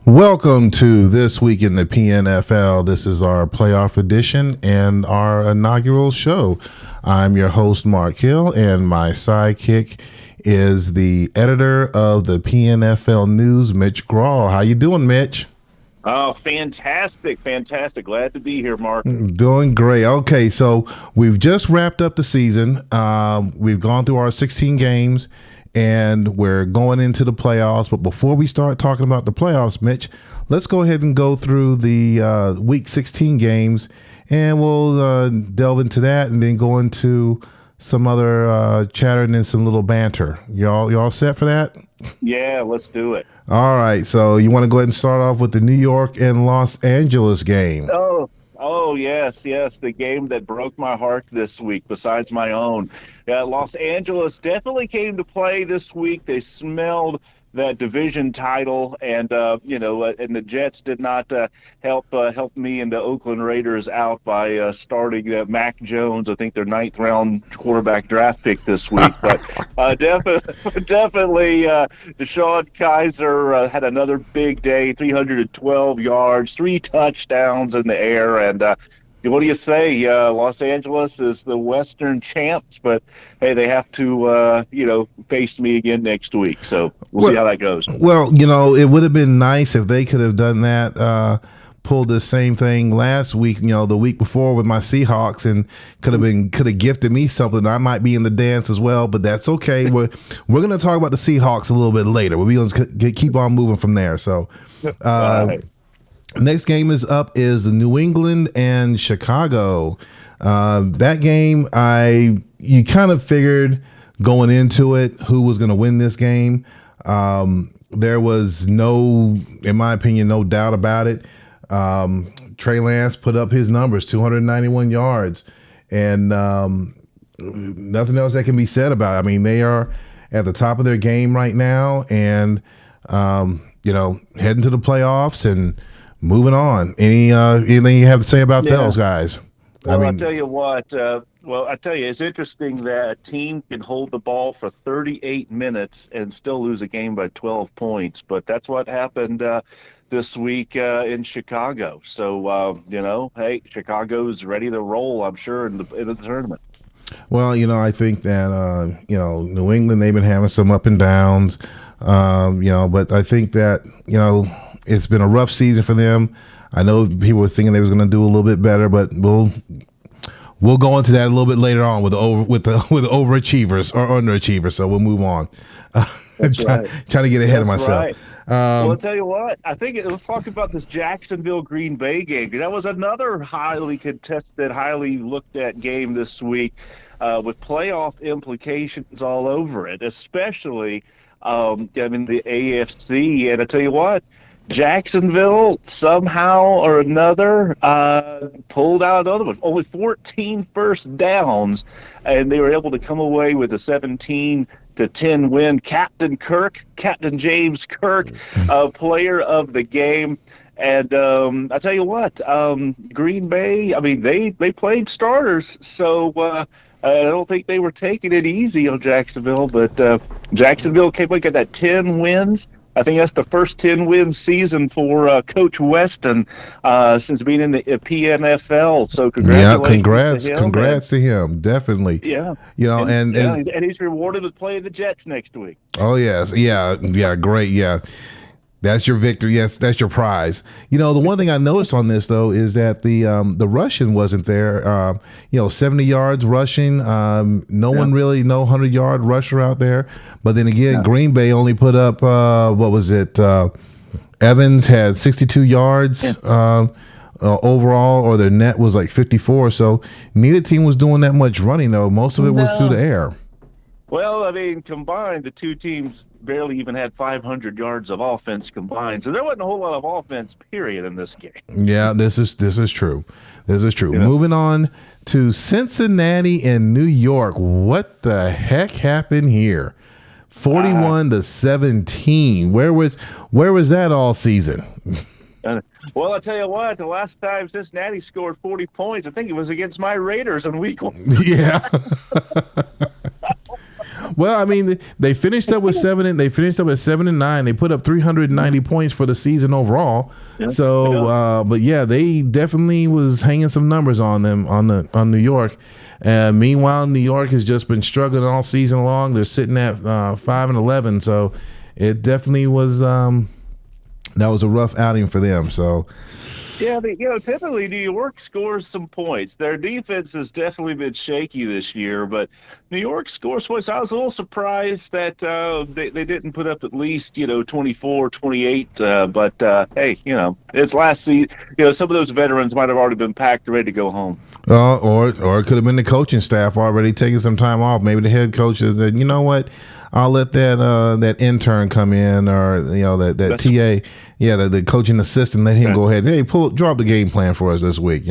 Welcome to This Week in the PNFL. This is our playoff edition and our inaugural show. I'm your host, Mark Hill, and my sidekick is the editor of the PNFL News, Mitch Grawl. How you doing, Mitch? Oh, fantastic, fantastic. Glad to be here, Mark. Doing great. Okay, so we've just wrapped up the season. We've gone through our 16 games, and we're going into the playoffs. But before we start talking about the playoffs, Mitch, let's go ahead and go through the Week 16 games, and we'll delve into that, and then go into some other chatter and then some little banter. Y'all set for that? Yeah, let's do it. All right. So you want to go ahead and start off with the New York and Los Angeles game? Oh, yes, yes. The game that broke my heart this week, besides my own. Los Angeles definitely came to play this week. They smelled that division title, and and the Jets did not help me and the Oakland Raiders out by starting Mac Jones. I think their ninth round quarterback draft pick this week, but definitely Deshaun Kaiser had another big day, 312 yards, three touchdowns in the air, and what do you say? Los Angeles is the Western champs, but hey, they have to, face me again next week. So we'll see Well, how that goes. it would have been nice if they could have done that. Pulled the same thing last week, the week before with my Seahawks, and could have gifted me something. I might be in the dance as well, but that's okay. We're gonna talk about the Seahawks a little bit later. We're gonna keep on moving from there. So, All right. next game is up is the New England and Chicago. That game, you kind of figured going into it who was going to win this game. There was in my opinion, no doubt about it. Trey Lance put up his numbers, 291 yards, and nothing else that can be said about it. I mean, they are at the top of their game right now, and heading to the playoffs and moving on. Anything you have to say about Yeah. those guys? Well, I'll tell you what. I tell you, it's interesting that a team can hold the ball for 38 minutes and still lose a game by 12 points. But that's what happened this week in Chicago. So, hey, Chicago's ready to roll, I'm sure, in the tournament. Well, I think that New England, they've been having some up and downs, but I think that it's been a rough season for them. I know people were thinking they was going to do a little bit better, but we'll go into that a little bit later on with the overachievers or underachievers. So we'll move on. That's right. Trying to get ahead of That's myself. right. Well, I'll tell you what. Let's talk about this Jacksonville Green Bay game. That was another highly contested, highly looked at game this week, with playoff implications all over it, especially the AFC. And I tell you what, Jacksonville somehow or another pulled out another one. Only 14 first downs, and they were able to come away with a 17-10 win. Captain James Kirk, player of the game. And I tell you what, Green Bay, I mean, they played starters, so I don't think they were taking it easy on Jacksonville, but Jacksonville came back at that 10 wins. I think that's the first 10-win season for Coach Weston since being in the PNFL. So congratulations to him. Congrats to him, definitely. Yeah, and he's rewarded with playing the Jets next week. Oh yes, yeah, great, yeah. That's your victory. Yes, that's your prize. The one thing I noticed on this though is that the rushing wasn't there. 70 yards rushing. No one really, no 100-yard rusher out there. But then again, Green Bay only put up what was it? Evans had 62 yards overall, or their net was like 54. So neither team was doing that much running though. Most of it was through the air. Well, I mean, combined, the two teams barely even had 500 yards of offense combined. So there wasn't a whole lot of offense, period, in this game. Yeah, this is true. This is true. Yeah. Moving on to Cincinnati and New York. What the heck happened here? 41-17. Where was that all season? Well, I tell you what, the last time Cincinnati scored 40 points, I think it was against my Raiders in week 1. Yeah. Well, I mean, they finished up with seven. They finished up at 7-9. They put up 390 points for the season overall. Yeah, So, yeah. but yeah, they definitely was hanging some numbers on them on New York. Meanwhile, New York has just been struggling all season long. They're sitting at 5-11. So, it definitely was. That was a rough outing for them. So, Yeah, typically New York scores some points. Their defense has definitely been shaky this year, but New York scores points. I was a little surprised that they didn't put up at least, 24, 28. But hey, it's last season. Some of those veterans might have already been packed, ready to go home. or it could have been the coaching staff already taking some time off. Maybe the head coach said, you know what, I'll let that intern come in, or that That's TA, yeah, the coaching assistant, let him right. go ahead. Hey, drop the game plan for us this week.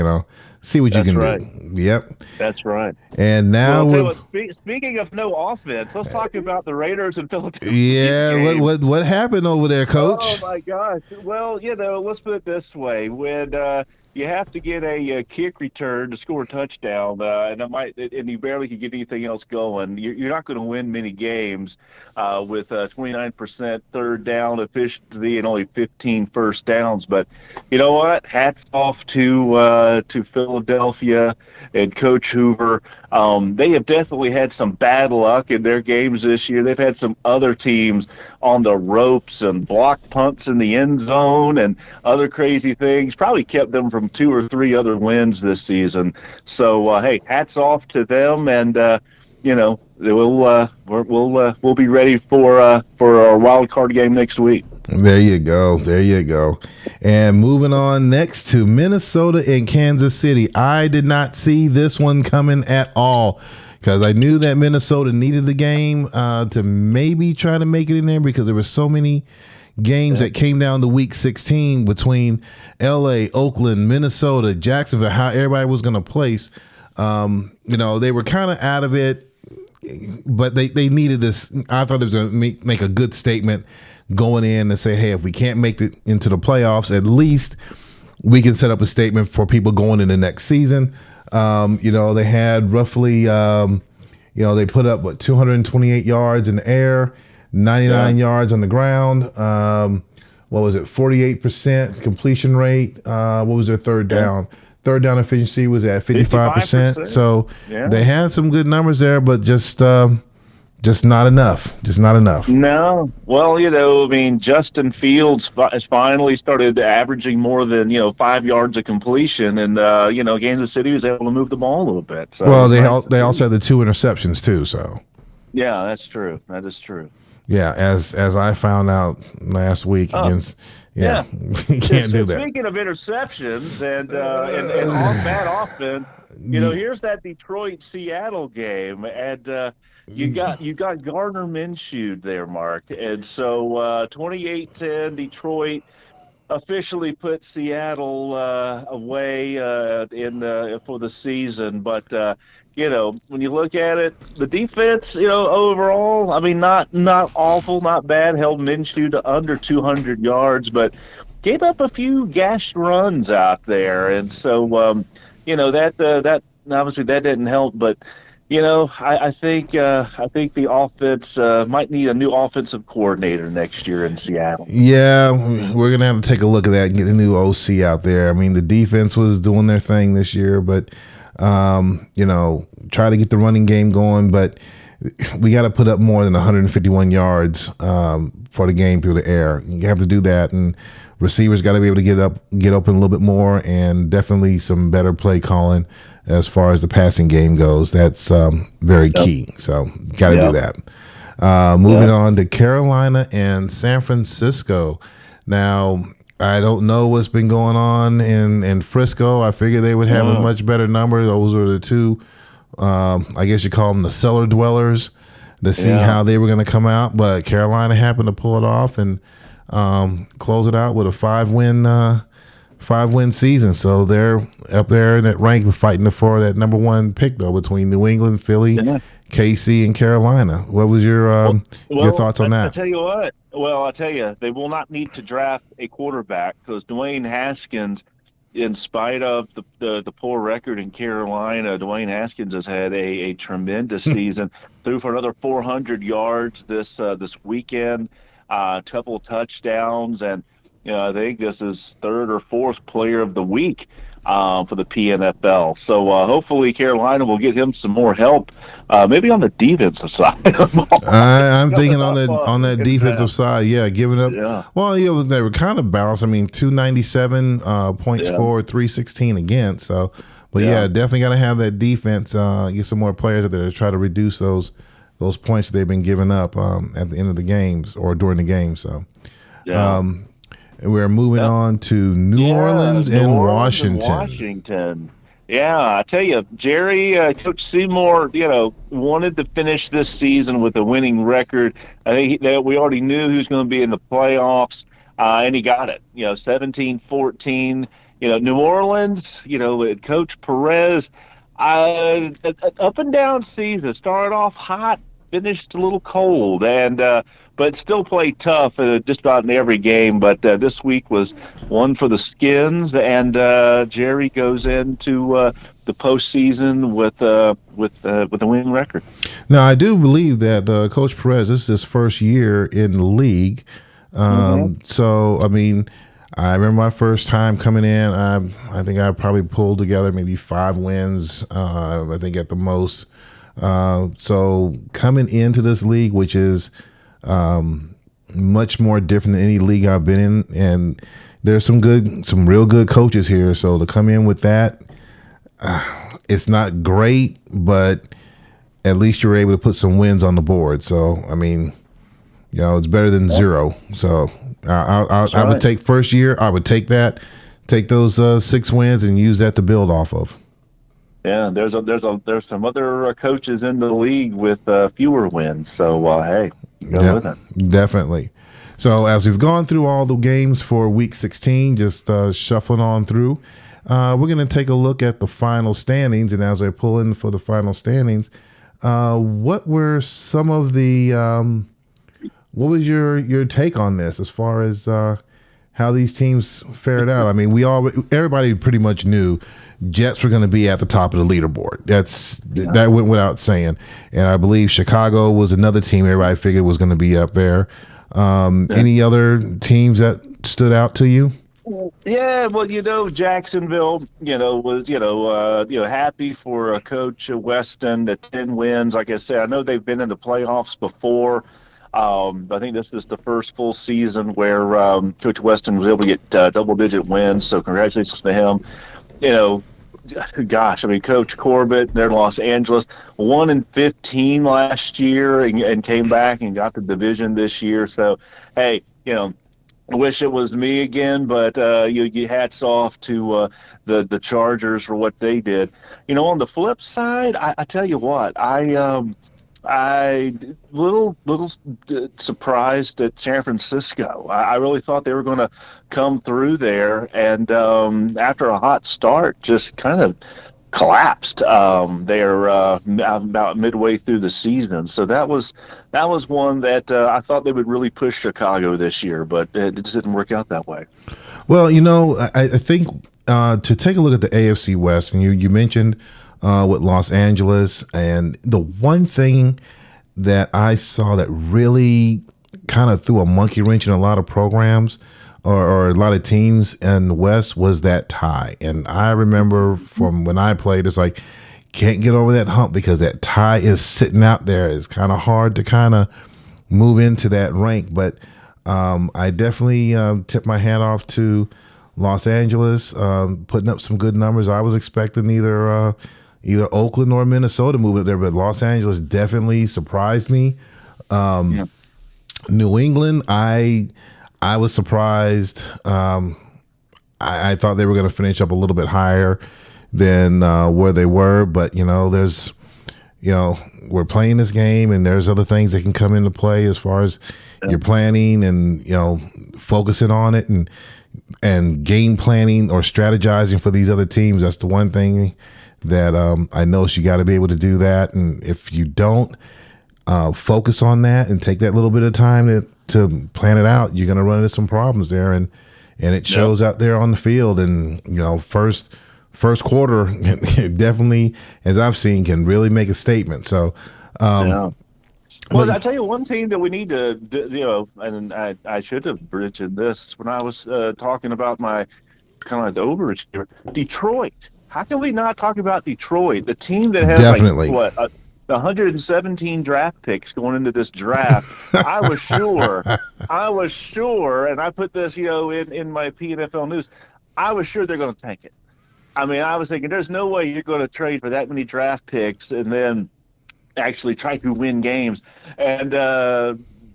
See what you That's can right. do. Yep. That's right. And Well, now I'll tell you we're what. Speaking of no offense, let's talk about the Raiders and Philadelphia yeah. What game. what what happened over there, Oh Coach? my gosh. Well, let's put it this way. When you have to get a kick return to score a touchdown, and you barely can get anything else going, you're not going to win many games with 29% third down efficiency and only 15 first downs. But you know what? Hats off to Philadelphia and Coach Hoover. They have definitely had some bad luck in their games this year. They've had some other teams on the ropes and block punts in the end zone and other crazy things. Probably kept them from two or three other wins this season. So hey, hats off to them, and we'll be ready for our wild card game next week. There you go. There you go. And moving on next to Minnesota and Kansas City. I did not see this one coming at all because I knew that Minnesota needed the game to maybe try to make it in there because there were so many games Yeah. that came down to week 16 between LA, Oakland, Minnesota, Jacksonville, how everybody was going to place. They were kind of out of it, but they needed this. I thought it was going to make a good statement going in and say, hey, if we can't make it into the playoffs, at least we can set up a statement for people going in the next season. They had roughly, they put up 228 yards in the air, Yeah. 99 yards on the ground. What was it? 48% completion rate. What was their third Yeah. down? Third down efficiency was at 55%. 55%. So Yeah. they had some good numbers there, but just not enough. Just not enough. No. Well, I mean, Justin Fields has finally started averaging more than, 5 yards of completion. And, Kansas City was able to move the ball a little bit. So it Well, was nice to they see. also had the two interceptions too. So Yeah, that's true. That is true. yeah, as I found out last week Oh, against, yeah, yeah. you can't do that. Speaking of interceptions and bad offense, here's that Detroit Seattle game, and you got Gardner Minshew there, Mark, and so 28-10 Detroit officially put Seattle away in for the season. But when you look at it, the defense, overall, I mean, not awful, not bad. Held Minshew to under 200 yards, but gave up a few gashed runs out there, and so that obviously that didn't help, but. I think the offense might need a new offensive coordinator next year in Seattle. Yeah, we're gonna have to take a look at that and get a new OC out there. I mean, the defense was doing their thing this year, but try to get the running game going. But we got to put up more than 151 yards for the game through the air. You have to do that, and receivers got to be able to get open a little bit more, and definitely some better play calling as far as the passing game goes. That's very Yep. key. So got to do Yep. that. Moving Yep. on to Carolina and San Francisco. Now, I don't know what's been going on in Frisco. I figured they would have a Mm. much better number. Those were the two, I guess you call them the cellar dwellers, to see Yeah. how they were going to come out. But Carolina happened to pull it off and close it out with a five win season. So they're up there in that rank fighting for that number one pick, though, between New England, Philly, Yeah. KC, and Carolina. What was Well, your thoughts on I that? tell you what. Well, I tell you, they will not need to draft a quarterback because Dwayne Haskins in spite of the poor record in Carolina, Dwayne Haskins has had a tremendous season. Threw for another 400 yards this weekend, couple touchdowns, and I think this is third or fourth player of the week for the PNFL. So hopefully Carolina will get him some more help, maybe on the defensive side of the ball. I'm Coming thinking on up that in defensive side, yeah, giving up. yeah, Well, they were kind of balanced. I mean, 297 points yeah, for, 316 against. So, but yeah, yeah, definitely got to have that defense. Get some more players out there to try to reduce those points that they've been giving up at the end of the games or during the game. So, yeah. we're moving Yep. on to New Yeah, Orleans New and Orleans and Washington. Washington. Yeah, I tell you, Jerry, Coach Seymour, wanted to finish this season with a winning record. I think that we already knew he was going to be in the playoffs, and he got it. 17-14. New Orleans, with Coach Perez, up and down season. Started off hot, finished a little cold, and but still played tough just about in every game. But this week was one for the Skins, and Jerry goes into the postseason with a winning record. Now, I do believe that Coach Perez, this is his first year in the league. Hmm. So, I mean, I remember my first time coming in. I think I probably pulled together maybe 5 wins. I think at the most. So coming into this league, which is much more different than any league I've been in, and there's some real good coaches here. So to come in with that, it's not great, but at least you're able to put some wins on the board. So I mean, it's better than Yeah, zero. So that's I would right. take first year. I would take those 6 wins and use that to build off of. Yeah, there's some other coaches in the league with fewer wins. So hey, you go Yeah, with it. definitely. So as we've gone through all the games for Week 16, just shuffling on through, we're going to take a look at the final standings. And as I pull in for the final standings, what were some of the what was your take on this as far as how these teams fared out? I mean, everybody pretty much knew Jets were going to be at the top of the leaderboard. Yeah. That went without saying. And I believe Chicago was another team everybody figured was going to be up there. Yeah. Any other teams that stood out to you? Yeah, well, Jacksonville, was happy for Coach Weston, the 10 wins. Like I said, I know they've been in the playoffs before. I think this is the first full season where Coach Weston was able to get double-digit wins. So congratulations to him. You know, Gosh, I mean, Coach Corbett, they're in Los Angeles, 1-15 last year, and came back and got the division this year. So, hey, I wish it was me again, but you hats off to the Chargers for what they did. On the flip side, I tell you what, I little surprised at San Francisco. I really thought they were going to come through there, and after a hot start, just kind of collapsed. They're about midway through the season, so that was one that I thought they would really push Chicago this year, but it just didn't work out that way. Well, I think to take a look at the AFC West, and you mentioned with Los Angeles, and the one thing that I saw that really kind of threw a monkey wrench in a lot of programs or a lot of teams in the West was that tie. And I remember from when I played, it's like can't get over that hump because that tie is sitting out there. It's kind of hard to kind of move into that rank, but I definitely tip my hat off to Los Angeles, putting up some good numbers. I was expecting either Oakland or Minnesota moving up there, but Los Angeles definitely surprised me. Yeah. New England, I was surprised. I thought they were going to finish up a little bit higher than where they were, but we're playing this game, and there's other things that can come into play as far as Yeah. your planning and focusing on it and game planning or strategizing for these other teams. That's the one thing that I know you got to be able to do that. And if you don't focus on that and take that little bit of time to plan it out, you're going to run into some problems there. And and it Yep. shows out there on the field. And first quarter definitely, as I've seen, can really make a statement. So, Yeah. but Well, I tell you one team that we need to, and I should have mentioned this when I was talking about my kind of the overachiever, Detroit. How can we not talk about Detroit, the team that has like definitely, what 117 draft picks going into this draft? I was sure, and I put this, in my PNFL news. I was sure they're going to tank it. I mean, I was thinking, there's no way you're going to trade for that many draft picks and then actually try to win games. And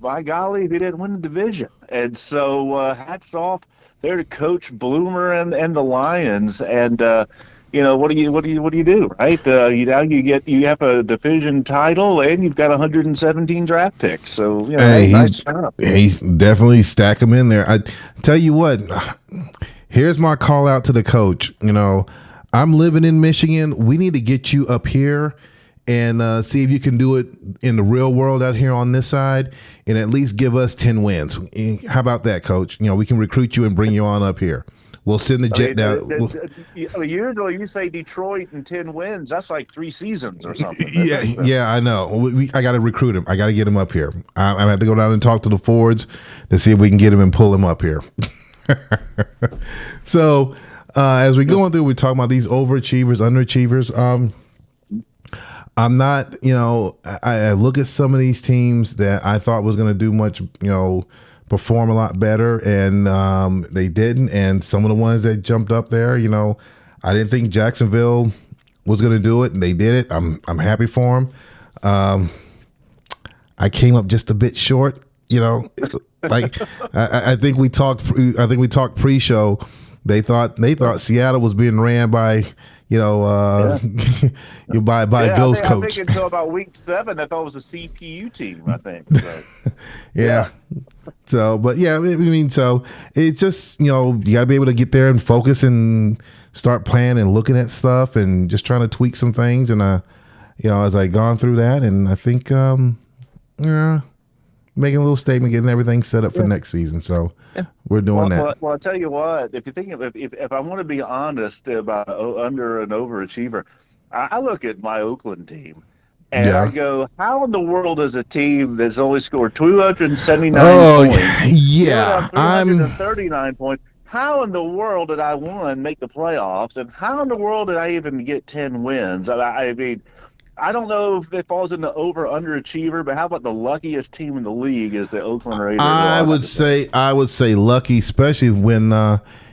by golly, they didn't win the division. And so hats off there to Coach Bloomer and the Lions. And what do you do, right? You have a division title and you've got 117 draft picks. So hey, hey, nice job. he's definitely stack him in there. I tell you what, here's my call out to the coach. I'm living in Michigan. We need to get you up here and see if you can do it in the real world out here on this side, and at least give us 10 wins. How about that, Coach? We can recruit you and bring you on up here. We'll send the I jet mean, down. usually you say Detroit and 10 wins. That's like 3 seasons or something, isn't Yeah, it? So, yeah, I know. I got to recruit him. I got to get him up here. I have to go down and talk to the Fords to see if we can get him and pull him up here. So, as we're going through, we're talking about these overachievers, underachievers. I'm not, I look at some of these teams that I thought was going to do much, perform a lot better, and they didn't. And some of the ones that jumped up there, I didn't think Jacksonville was going to do it, and they did it. I'm happy for them. I came up just a bit short, like I think we talked. I think we talked pre-show. They thought Seattle was being ran by yeah. by a Yeah, ghost I coach. think until about week 7, I thought it was a CPU team, I think. So, Yeah. So, but yeah, I mean, so it's just you got to be able to get there and focus and start playing and looking at stuff and just trying to tweak some things. And as I gone through that, and I think yeah, making a little statement, getting everything set up for yeah. next season. So Yeah. we're doing that. Well, I'll tell you what. If you think of if I want to be honest about under and overachiever, I look at my Oakland team and I Yeah. go, how in the world is a team that's only scored 279 Oh points, given yeah. up 339 points? How in the world did I make the playoffs, and how in the world did I even get 10 wins? I mean, I don't know if it falls in the over underachiever, but how about the luckiest team in the league is the Oakland Raiders? Well, I I have would to say. say lucky, especially when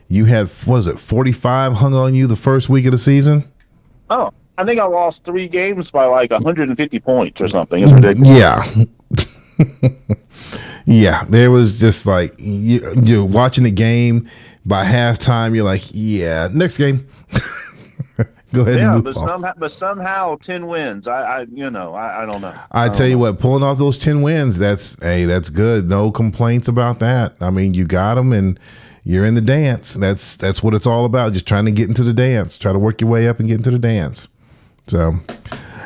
you had what was it 45 hung on you the first week of the season. Oh, I think I lost 3 games by like 150 points or something. It's ridiculous. Yeah. Yeah, there was just like you're watching the game by halftime. You're like, yeah, next game. Go ahead and Yeah, move but off. somehow 10 wins. I don't know. I I tell don't you know. what, pulling off those 10 wins, that's good. No complaints about that. I mean, you got them and you're in the dance. That's what it's all about. Just trying to get into the dance. Try to work your way up and get into the dance. So,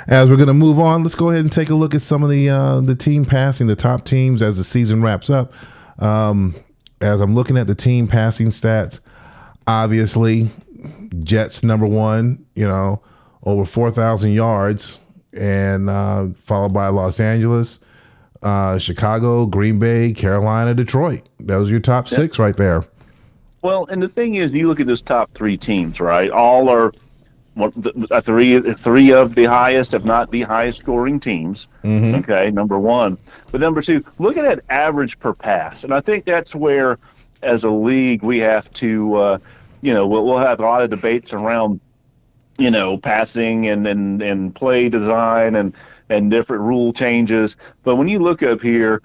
as we're going to move on, let's go ahead and take a look at some of the team passing, the top teams as the season wraps up. As I'm looking at the team passing stats, obviously Jets number one, over 4,000 yards, and followed by Los Angeles, Chicago, Green Bay, Carolina, Detroit. That was your top Yeah. six right there. Well, and the thing is, you look at those top 3 teams, right? All are three of the highest, if not the highest scoring teams. Mm-hmm. Okay, number one. But number two, look at that average per pass, and I think that's where, as a league, we have to, we'll have a lot of debates around, passing and play design and different rule changes. But when you look up here,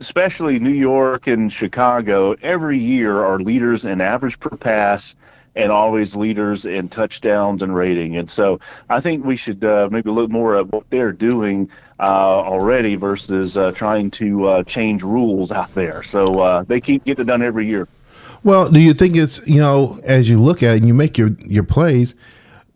especially New York and Chicago, every year are leaders in average per pass and always leaders in touchdowns and rating. And so I think we should maybe look more at what they're doing already versus trying to change rules out there. So they keep getting it done every year. Well, do you think it's as you look at it and you make your plays,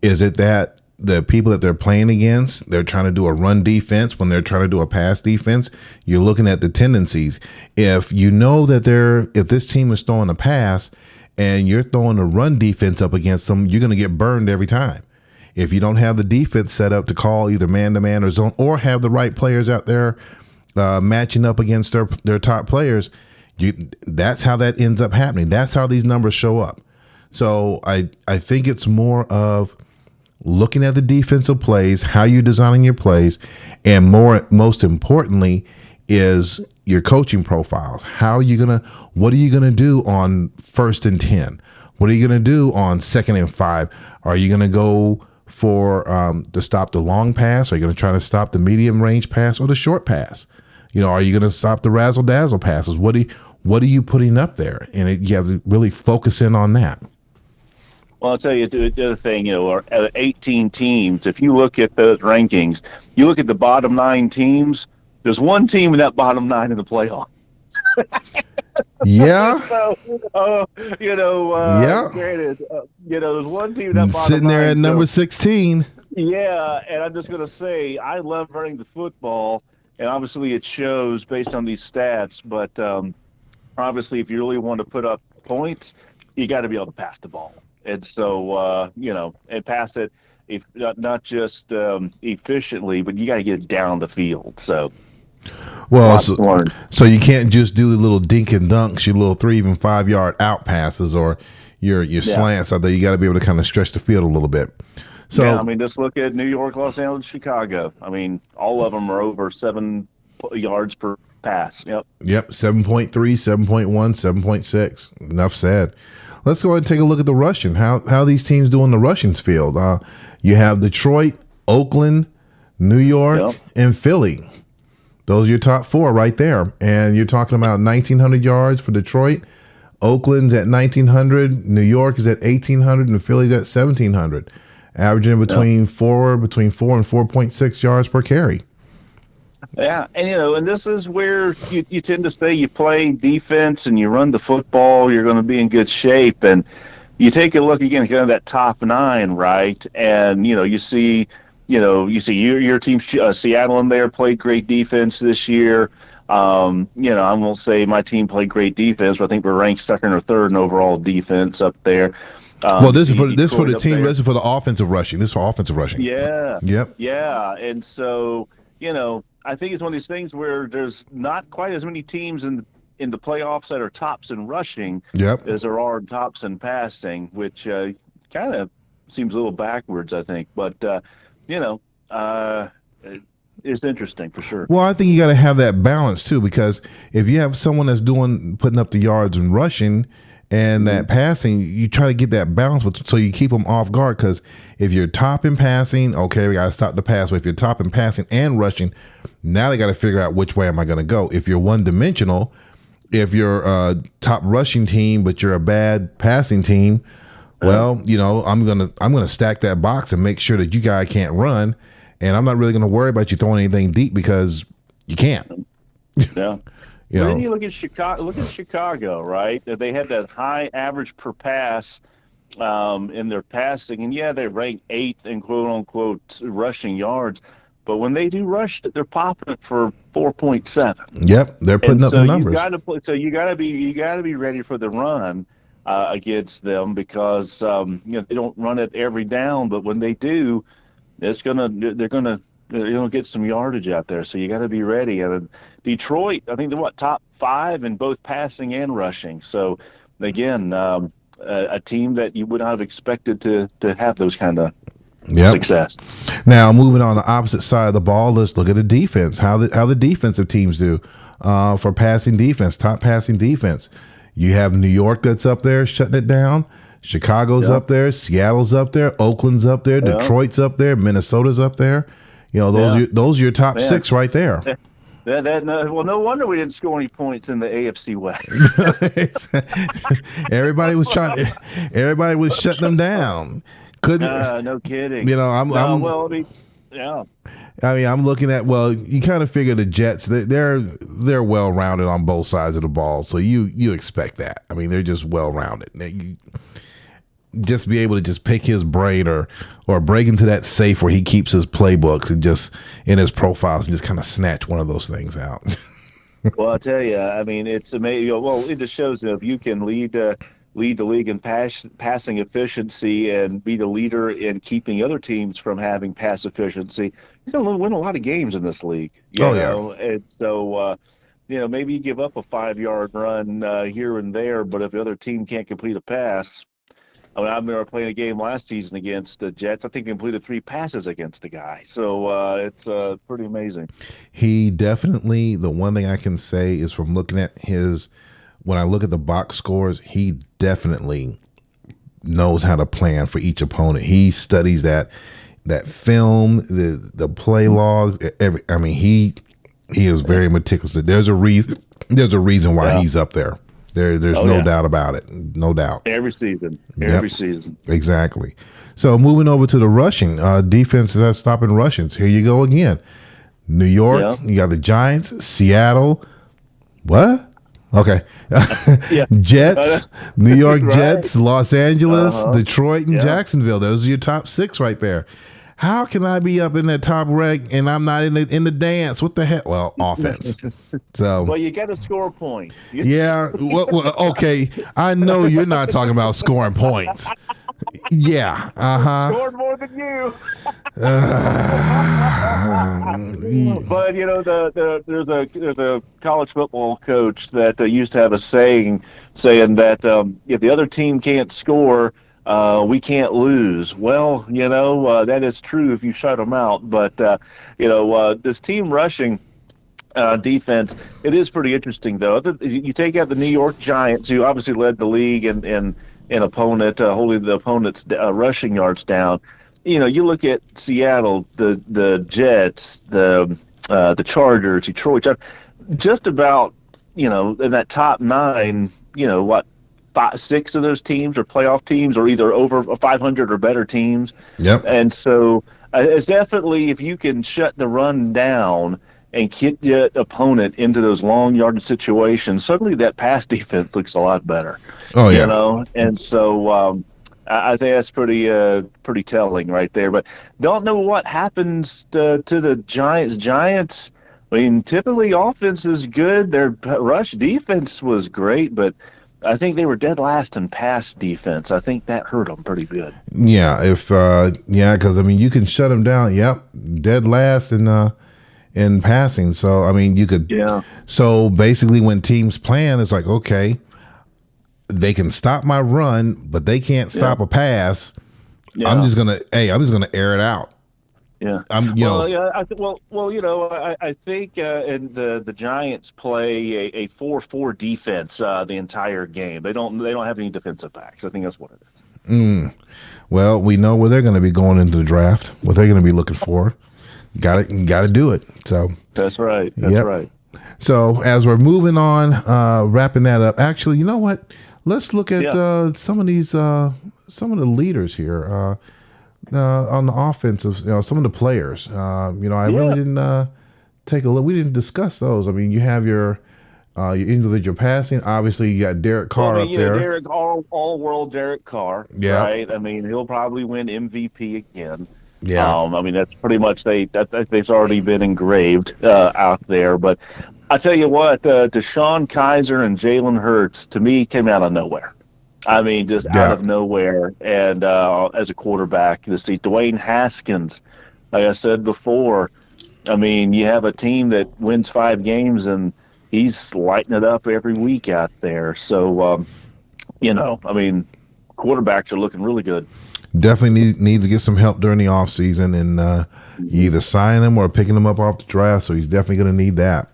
is it that the people that they're playing against, they're trying to do a run defense. When they're trying to do a pass defense, you're looking at the tendencies. If you know that if this team is throwing a pass and you're throwing a run defense up against them, you're going to get burned every time. If you don't have the defense set up to call either man-to-man or zone, or have the right players out there matching up against their top players, that's how that ends up happening. That's how these numbers show up. So I think it's more of looking at the defensive plays, how you're designing your plays, and most importantly is your coaching profiles. What are you gonna do on 1st and 10? What are you gonna do on 2nd and 5? Are you gonna go for to stop the long pass? Are you gonna try to stop the medium range pass or the short pass? Are you gonna stop the razzle dazzle passes? What are you putting up there? And you have to really focus in on that. Well, I'll tell you the other thing, our 18 teams, if you look at those rankings, you look at the bottom 9 teams, there's one team in that bottom 9 in the playoff. Yeah. So, yeah. Granted, there's one team in that bottom sitting there 9, at number 16. Yeah, and I'm just going to say, I love running the football, and obviously it shows based on these stats, but obviously if you really want to put up points, you got to be able to pass the ball. And so, and pass it, if not just efficiently, but you got to get it down the field. So, well, so you can't just do the little dink and dunks, your little 3, even 5 yard out passes, or your slants out there. You got to be able to kind of stretch the field a little bit. So, yeah, I mean, just look at New York, Los Angeles, Chicago. I mean, all of them are over 7 yards per pass. Yep. 7.3, 7.1, 7.6. Enough said. Let's go ahead and take a look at the rushing. How these teams do in the rushing field. You have Detroit, Oakland, New York, and Philly. Those are your top 4 right there. And you're talking about 1,900 yards for Detroit. Oakland's at 1,900. New York is at 1,800, and Philly's at 1,700, averaging between 4 and 4.6 yards per carry. Yeah, and and this is where you tend to say you play defense and you run the football, you're going to be in good shape. And you take a look again, kind of that top 9, right? And you see your team, Seattle in there played great defense this year. I won't say my team played great defense, but I think we're ranked 2nd or 3rd in overall defense up there. Well, this is for the team. This is for the offensive rushing. This is for offensive rushing. Yeah. Yep. Yeah, and so I think it's one of these things where there's not quite as many teams in the playoffs that are tops in rushing as there are tops in passing, which kind of seems a little backwards, I think. But it's interesting for sure. Well, I think you got to have that balance too, because if you have someone that's putting up the yards and rushing and that passing, you try to get that balance so you keep them off guard. Because if you're top in passing, okay, we got to stop the pass. But if you're top in passing and rushing, now they got to figure out which way am I going to go. If you're one dimensional, if you're a top rushing team but you're a bad passing team, well, I'm gonna stack that box and make sure that you guys can't run, and I'm not really gonna worry about you throwing anything deep because you can't. Yeah. Then you look at Chicago. Look at Chicago, right? They had that high average per pass in their passing, and they rank 8th in quote unquote rushing yards. But when they do rush it, they're popping it for 4.7. Yep, they're putting up the numbers. You got to be ready for the run against them, because they don't run it every down, but when they do, they're gonna get some yardage out there. So you got to be ready. And Detroit, I think they're top 5 in both passing and rushing. So again, a team that you would not have expected to have those kind of success. Now, moving on the opposite side of the ball, let's look at the defense. How the defensive teams do for passing defense, top passing defense. You have New York that's up there shutting it down. Chicago's up there. Seattle's up there. Oakland's up there. Detroit's up there. Minnesota's up there. Those are your top 6 right there. Well, no wonder we didn't score any points in the AFC West. Everybody was shutting them down. Couldn't. No kidding. I'm looking at. Well, you kind of figure the Jets. They're well rounded on both sides of the ball, so you expect that. I mean, they're just well rounded. just be able to just pick his brain or break into that safe where he keeps his playbooks and just in his profiles and just kind of snatch one of those things out. Well, I tell you, I mean, it's amazing. Well, it just shows that if you can lead the league in passing efficiency and be the leader in keeping other teams from having pass efficiency, you're going to win a lot of games in this league. Oh yeah. And so maybe you give up a 5 yard run here and there, but if the other team can't complete a pass, I mean, I remember playing a game last season against the Jets. I think he completed 3 passes against the guy. So it's pretty amazing. He definitely, the one thing I can say is from looking at his, when I look at the box scores, he definitely knows how to plan for each opponent. He studies that film, the play log. I mean, he is very meticulous. There's a reason. There's a reason why Yeah. he's up there. There's Oh, no yeah. doubt about it. No doubt. Every season. Yep. Every season. Exactly. So moving over to the rushing defense that's stopping Russians. Here you go again. New York. Yeah. You got the Giants. Seattle. What? Okay. Yeah. Jets. New York Right. Jets. Los Angeles. Uh-huh. Detroit, and Yeah. Jacksonville. Those are your top 6 right there. How can I be up in that top rank and I'm not in the dance? What the heck? Well, offense. So Well, you got to score points. yeah. Well, okay. I know you're not talking about scoring points. Yeah. Scored more than you. Uh-huh. But there's a college football coach that used to have a saying that if the other team can't score, we can't lose. Well, that is true if you shut them out. But this team rushing defense, it is pretty interesting though. You take out the New York Giants, who obviously led the league in opponent holding the opponent's rushing yards down. You look at Seattle, the Jets, the Chargers, Detroit, just about in that top 9. What 6 of those teams are playoff teams, or either over 500 or better teams. Yep. And so it's definitely, if you can shut the run down and get your opponent into those long yardage situations, suddenly that pass defense looks a lot better. Oh yeah. And so I think that's pretty telling right there. But don't know what happens to the Giants. Giants, I mean, typically offense is good. Their rush defense was great, but I think they were dead last in pass defense. I think that hurt them pretty good. Yeah. Because I mean, you can shut them down. Yep. Dead last in passing. So I mean, you could. Yeah. So basically, when teams plan, it's like, okay, they can stop my run, but they can't stop a pass. Yeah. I'm just gonna air it out. Yeah. Yeah. I think and the Giants play a 4-4 defense the entire game. They don't have any defensive backs. I think that's what it is. Well, we know where they're going to be going into the draft. What they're going to be looking for. Got to do it. So That's right. That's Yep. right. So as we're moving on, wrapping that up. Actually, you know what? Let's look at some of the leaders here on the offensive. Some of the players. I really didn't take a look. We didn't discuss those. I mean, you have your individual passing. Obviously, you got Derek Carr up there. Derek, all world Derek Carr. Yeah. Right. I mean, he'll probably win MVP again. Yeah. I mean, that's pretty much that's already been engraved out there. But I tell you what, Deshaun Kaiser and Jalen Hurts, to me, came out of nowhere. I mean, just out of nowhere. And as a quarterback this season, Dwayne Haskins, like I said before, I mean, you have a team that wins 5 games, and he's lighting it up every week out there. So, I mean, quarterbacks are looking really good. Definitely need to get some help during the offseason and you either sign him or picking him up off the draft. So he's definitely going to need that.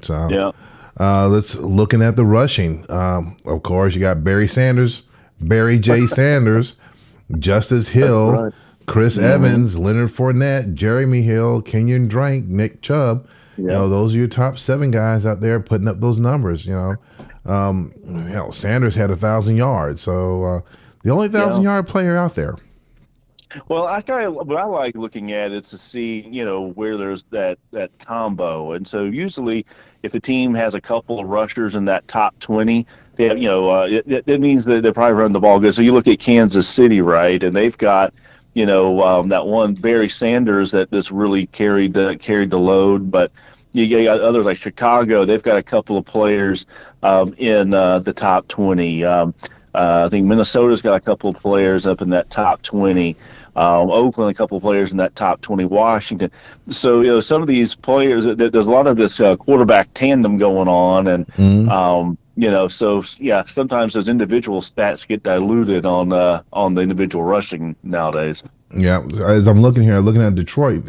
So let's looking at the rushing. Of course, you got Barry J. Sanders, Justice Hill, Chris Evans, Leonard Fournette, Jeremy Hill, Kenyon Drake, Nick Chubb. Those are your top 7 guys out there putting up those numbers. Sanders had 1,000 yards. So the only 1,000-yard player out there. Well, what I like looking at is to see, where there's that combo. And so usually if a team has a couple of rushers in that top 20, they have, it means that they probably run the ball good. So you look at Kansas City, right, and they've got, that one Barry Sanders that just really carried the load, but. You got others like Chicago. They've got a couple of players in the top 20. I think Minnesota's got a couple of players up in that top 20. Oakland, a couple of players in that top 20. Washington. So, some of these players, there's a lot of this quarterback tandem going on. And, Mhm. so, yeah, sometimes those individual stats get diluted on the individual rushing nowadays. Yeah, as I'm looking here, looking at Detroit,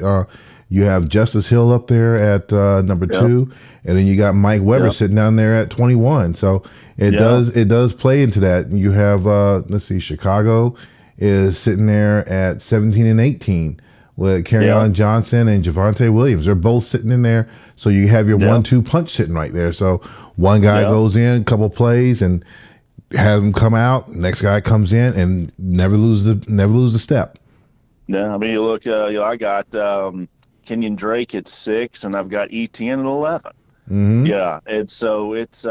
you have Justice Hill up there at number Yep. 2, and then you got Mike Weber Yep. sitting down there at 21. So Yeah. it does play into that. You have let's see, Chicago is sitting there at 17 and 18 with Yeah. on Johnson and Javante Williams. They're both sitting in there. So you have your Yeah. 1-2 punch sitting right there. So one guy Yeah. goes in, a couple plays, and have him come out. Next guy comes in and never lose the step. Yeah. I mean, you look, I got Kenyon Drake at 6, and I've got ETN at 11. Hmm. Yeah, and so it's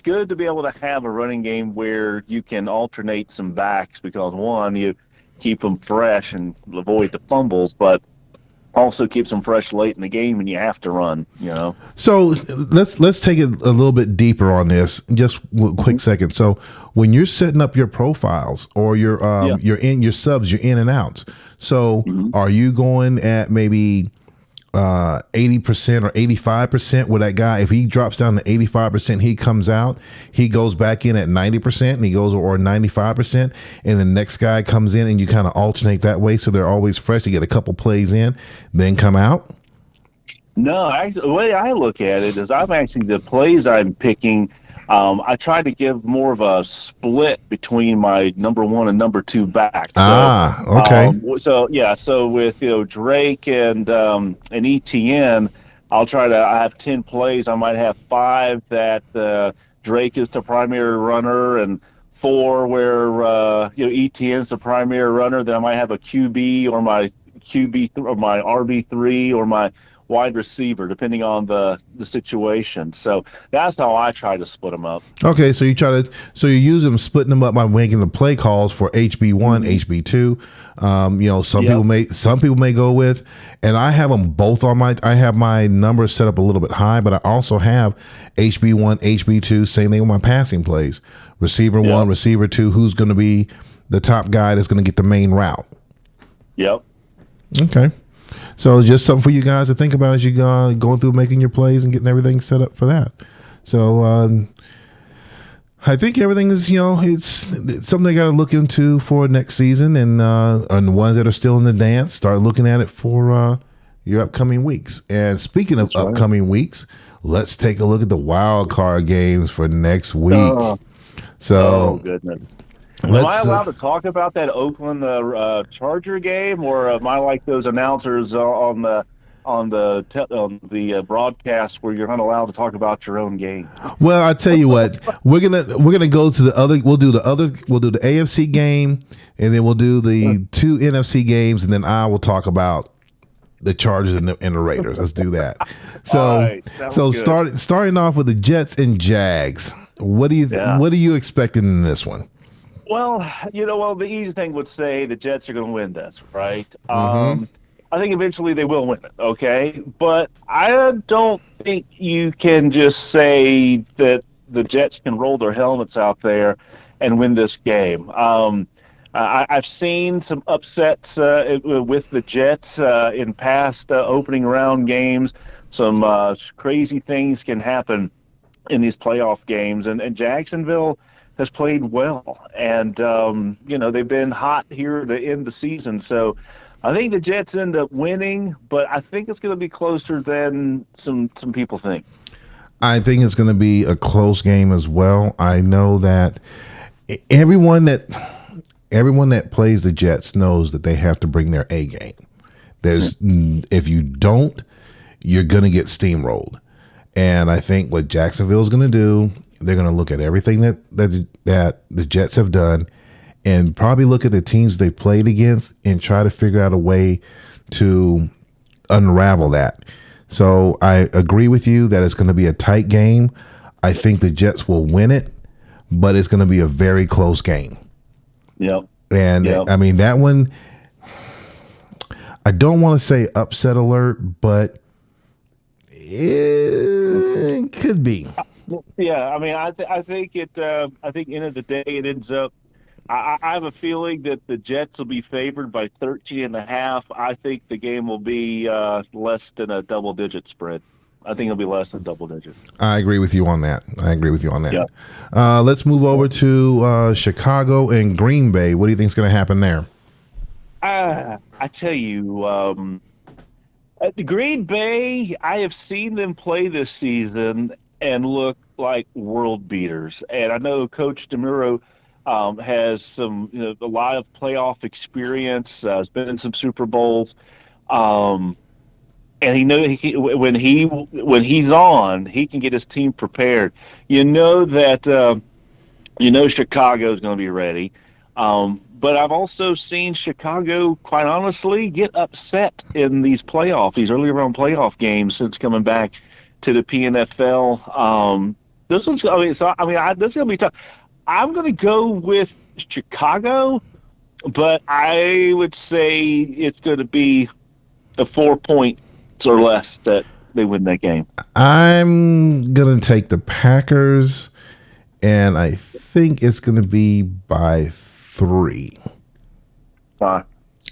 good to be able to have a running game where you can alternate some backs because one, you keep them fresh and avoid the fumbles, but also keeps them fresh late in the game and you have to run. So let's take it a little bit deeper on this. Just a quick second. So when you're setting up your profiles or Yeah. you're in your subs, you're in and out. So Hmm. are you going at maybe 80% or 85% with that guy? If he drops down to 85%, he comes out, he goes back in at 90% and he goes, or 95%, and the next guy comes in and you kind of alternate that way. So they're always fresh to get a couple plays in, then come out. No, actually, the way I look at it is I'm actually the plays I'm picking. I try to give more of a split between my number one and number two backs. So, Ah, okay. yeah, so with Drake and ETN, I'll try to. I have 10 plays. I might have five that Drake is the primary runner, and four where ETN's the primary runner. Then I might have a QB or my or my RB3 or my wide receiver, depending on the situation. So that's how I try to split them up. Okay, so you use them splitting them up by making the play calls for HB1, Hmm. HB2. Yep. Some people may go with, and I have them both on I have my numbers set up a little bit high, but I also have HB1, HB2. Same thing with my passing plays. Receiver one, Yep. receiver two. Who's going to be the top guy that's going to get the main route? Yep. Okay. So just something for you guys to think about as you go going through making your plays and getting everything set up for that. So I think everything is, it's something they got to look into for next season, and the ones that are still in the dance, start looking at it for your upcoming weeks. And speaking of That's right. upcoming weeks, let's take a look at the wild card games for next week. Oh, So goodness. Am I let's. allowed to talk about that Oakland Charger game, or am I like those announcers on the broadcast where you're not allowed to talk about your own game? Well, I tell you what, we're gonna go to the other. We'll do the AFC game, and then we'll do the two NFC games, and then I will talk about the Chargers and the Raiders. Let's do that. So, All right, sounds good. starting off with the Jets and Jags. What do you Yeah. what are you expecting in this one? Well, the easy thing would say the Jets are going to win this, right? Mm-hmm. I think eventually they will win it, okay? But I don't think you can just say that the Jets can roll their helmets out there and win this game. I've seen some upsets with the Jets in past opening round games. Some crazy things can happen in these playoff games, and Jacksonville has played well, and they've been hot here to end the season. So I think the Jets end up winning, but I think it's going to be closer than some people think. I think it's going to be a close game as well. I know that everyone that plays the Jets knows that they have to bring their A game. If you don't, you're going to get steamrolled. And I think what Jacksonville is going to do, they're going to look at everything that the Jets have done, and probably look at the teams they played against and try to figure out a way to unravel that. So I agree with you that it's going to be a tight game. I think the Jets will win it, but it's going to be a very close game. Yep. And Yep. I mean, that one, I don't want to say upset alert, but it could be. Yeah, I mean, I think I think end of the day it ends up. I have a feeling that the Jets will be favored by 13 and a half. I think the game will be less than a double digit spread. I think it'll be less than double digits. I agree with you on that. I agree with you on that. Yeah. Let's move over to Chicago and Green Bay. What do you think is going to happen there? I tell you, at the Green Bay, I have seen them play this season and look like world beaters. And I know Coach DeMuro has a lot of playoff experience. Has been in some Super Bowls, um, and he knows when he's on, he can get his team prepared. You know that. Chicago's going to be ready. But I've also seen Chicago, quite honestly, get upset in these early round playoff games since coming back to the PNFL. This one's, I mean, so I mean, this is going to be tough. I'm going to go with Chicago, but I would say it's going to be a 4 points or less that they win that game. I'm going to take the Packers, and I think it's going to be by 3. I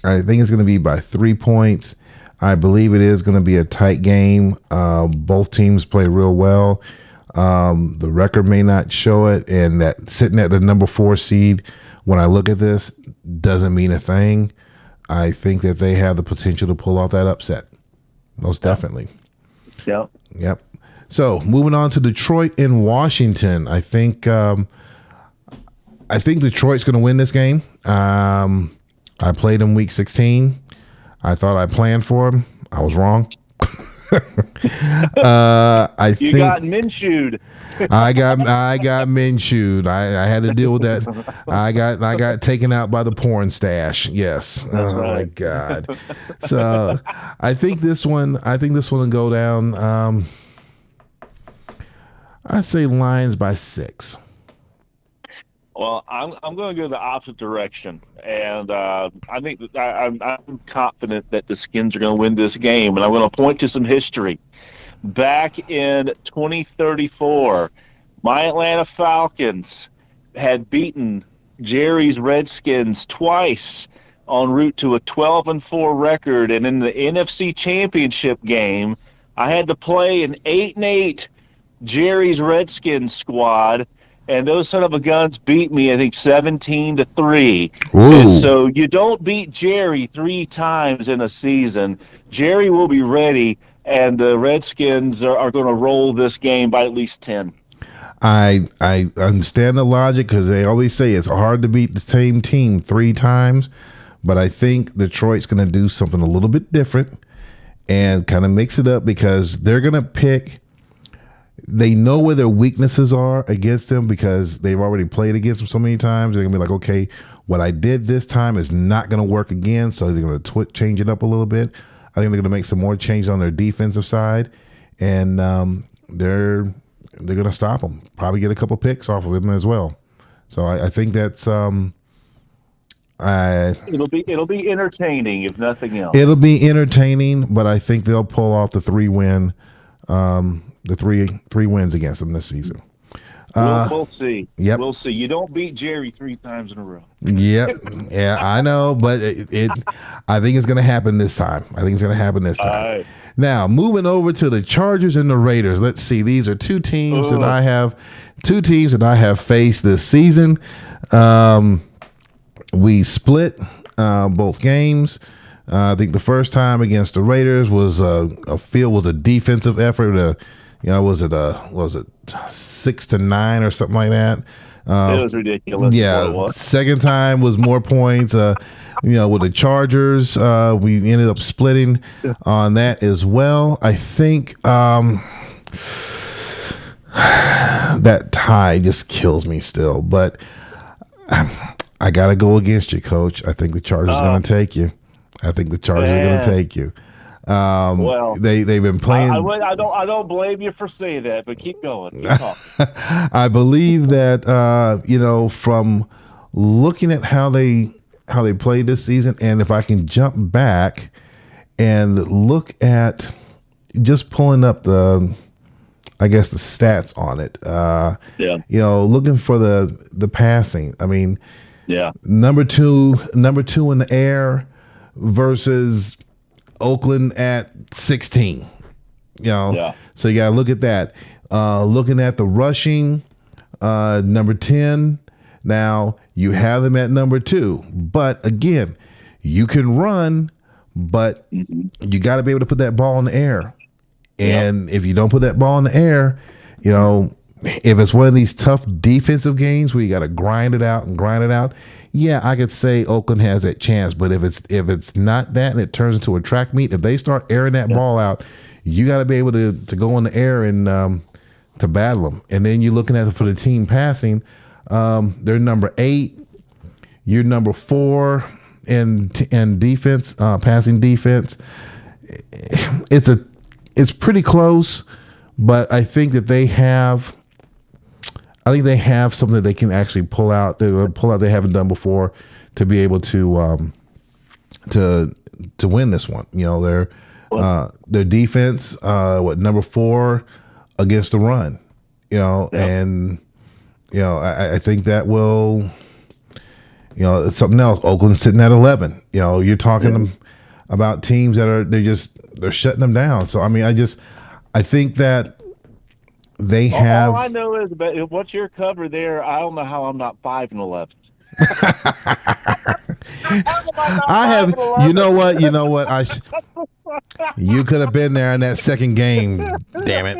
think it's going to be by 3 points. I believe it is going to be a tight game. Both teams play real well. The record may not show it, and that sitting at the number 4 seed, when I look at this, doesn't mean a thing. I think that they have the potential to pull off that upset. Most definitely. Yeah. Yep. So moving on to Detroit and Washington, I think Detroit's going to win this game. I played in Week 16. I thought I planned for him. I was wrong. You got Minshew'd. I got Minshew'd. I had to deal with that. I got taken out by the porn stash. Yes. That's oh right. my God. So I think this one will go down. I say Lions by 6. Well, I'm going to go the opposite direction, and I think that I'm confident that the Skins are going to win this game, and I'm going to point to some history. Back in 2034, my Atlanta Falcons had beaten Jerry's Redskins twice en route to a 12-4 record, and in the NFC Championship game, I had to play an 8-8 Jerry's Redskins squad, and those son of a guns beat me, I think, 17-3. Ooh. And so you don't beat Jerry 3 times in a season. Jerry will be ready, and the Redskins are going to roll this game by at least 10. I understand the logic because they always say it's hard to beat the same team 3 times, but I think Detroit's going to do something a little bit different and kind of mix it up because they're going to pick. They know where their weaknesses are against them because they've already played against them so many times. They're going to be like, okay, what I did this time is not going to work again, so they're going to change it up a little bit. I think they're going to make some more changes on their defensive side, and they're going to stop them. Probably get a couple picks off of them as well. So I think that's it'll be entertaining if nothing else. It'll be entertaining, but I think they'll pull off the 3-win. The three wins against them this season. We'll see. Yep. We'll see. You don't beat Jerry 3 times in a row. Yep. Yeah, I know, but I think it's going to happen this time. Right. Now, moving over to the Chargers and the Raiders. Let's see. These are two teams that I have faced this season. We split both games. I think the first time against the Raiders was a defensive effort. Was it 6-9 or something like that? It was ridiculous. Yeah. Second time was more points. With the Chargers, we ended up splitting on that as well. I think that tie just kills me still, but I got to go against you, Coach. I think the Chargers are going to take you. Well, They've been playing. I don't blame you for saying that, but keep going, keep talking. I believe that from looking at how they played this season, and if I can jump back and look at just pulling up I guess the stats on it. Yeah, Looking for the passing. I mean, yeah, number two in the air versus Oakland at 16. yeah, So you got to look at that. Looking at the rushing, number 10. Now you have them at number 2, but again, you can run, but you got to be able to put that ball in the air. And if you don't put that ball in the air, if it's one of these tough defensive games where you got to grind it out, yeah, I could say Oakland has that chance. But if it's not that and it turns into a track meet, if they start airing that ball out, you got to be able to go in the air and to battle them. And then you're looking at it for the team passing. They're number 8. You're number 4 in defense, passing defense. It's pretty close, but I think that they have something that they can actually pull out. They haven't done before to be able to win this one. Their defense, number 4 against the run. And I think that will. It's something else. Oakland's sitting at 11. You're talking about teams that they're shutting them down. So I mean, I think that they have. All I know is, but what's your cover there? I don't know how I'm not 5-11. I have. You know what? You could have been there in that second game. Damn it.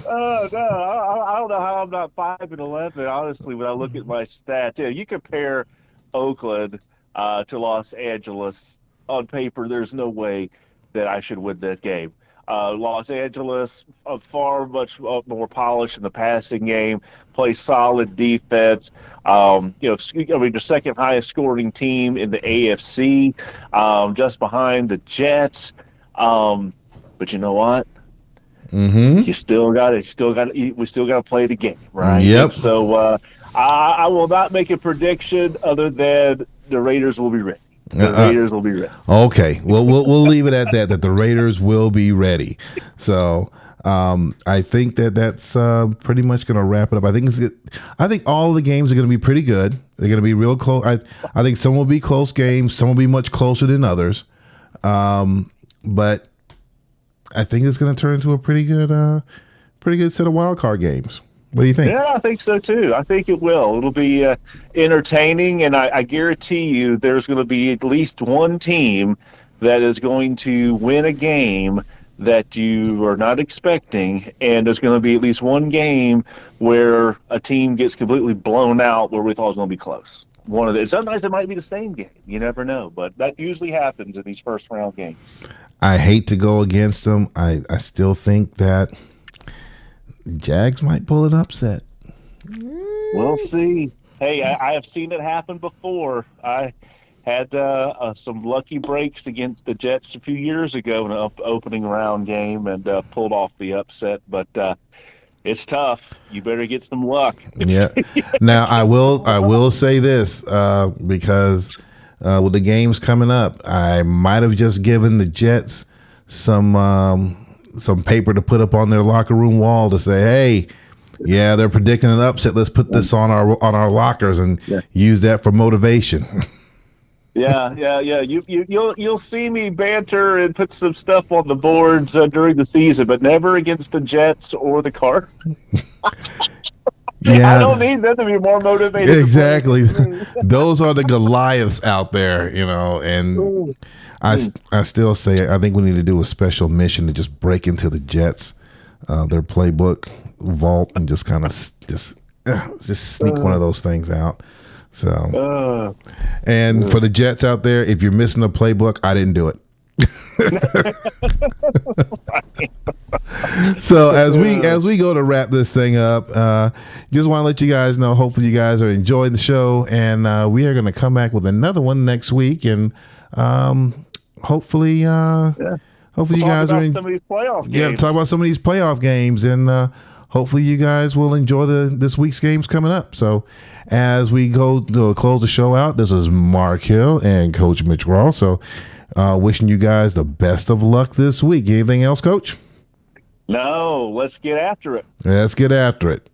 Oh no, I don't know how I'm not 5-11. Honestly, when I look at my stats, you compare Oakland to Los Angeles on paper. There's no way that I should win that game. Los Angeles, much more polished in the passing game, plays solid defense. The second highest scoring team in the AFC, just behind the Jets. But you know what? We still got to play the game, right? Yep. And so I will not make a prediction other than the Raiders will be ready. The Raiders will be ready. Okay, well, we'll leave it at that. That the Raiders will be ready. So I think that's pretty much going to wrap it up. I think all the games are going to be pretty good. They're going to be real close. I think some will be close games. Some will be much closer than others. But I think it's going to turn into a pretty good set of wild card games. What do you think? Yeah, I think so too. I think it will. It'll be entertaining, and I guarantee you there's going to be at least one team that is going to win a game that you are not expecting, and there's going to be at least one game where a team gets completely blown out where we thought it was going to be close. Sometimes it might be the same game. You never know, but that usually happens in these first round games. I hate to go against them. I still think that Jags might pull an upset. We'll see. Hey, I have seen it happen before. I had some lucky breaks against the Jets a few years ago in an opening round game and pulled off the upset. But it's tough. You better get some luck. Yeah. Now I will say this because with the games coming up, I might have just given the Jets some paper to put up on their locker room wall to say, hey, yeah, they're predicting an upset. Let's put this on our lockers and use that for motivation. Yeah. You'll see me banter and put some stuff on the boards during the season, but never against the Jets or the Cardinals. Yeah, I don't need them to be more motivated. Exactly. Those are the Goliaths out there, and I still say I think we need to do a special mission to just break into the Jets, their playbook vault, and just kind of just sneak one of those things out. So, and for the Jets out there, if you're missing a playbook, I didn't do it. So as we go to wrap this thing up, just want to let you guys know, hopefully you guys are enjoying the show, and we are going to come back with another one next week, and hopefully hopefully you Talk guys are about in. some of these playoff Yeah, games. talk about some of these playoff games, and hopefully you guys will enjoy this week's games coming up. So, as we go to close the show out, this is Mark Hill and Coach Mitch Raw. So, wishing you guys the best of luck this week. Anything else, Coach? No, let's get after it. Let's get after it.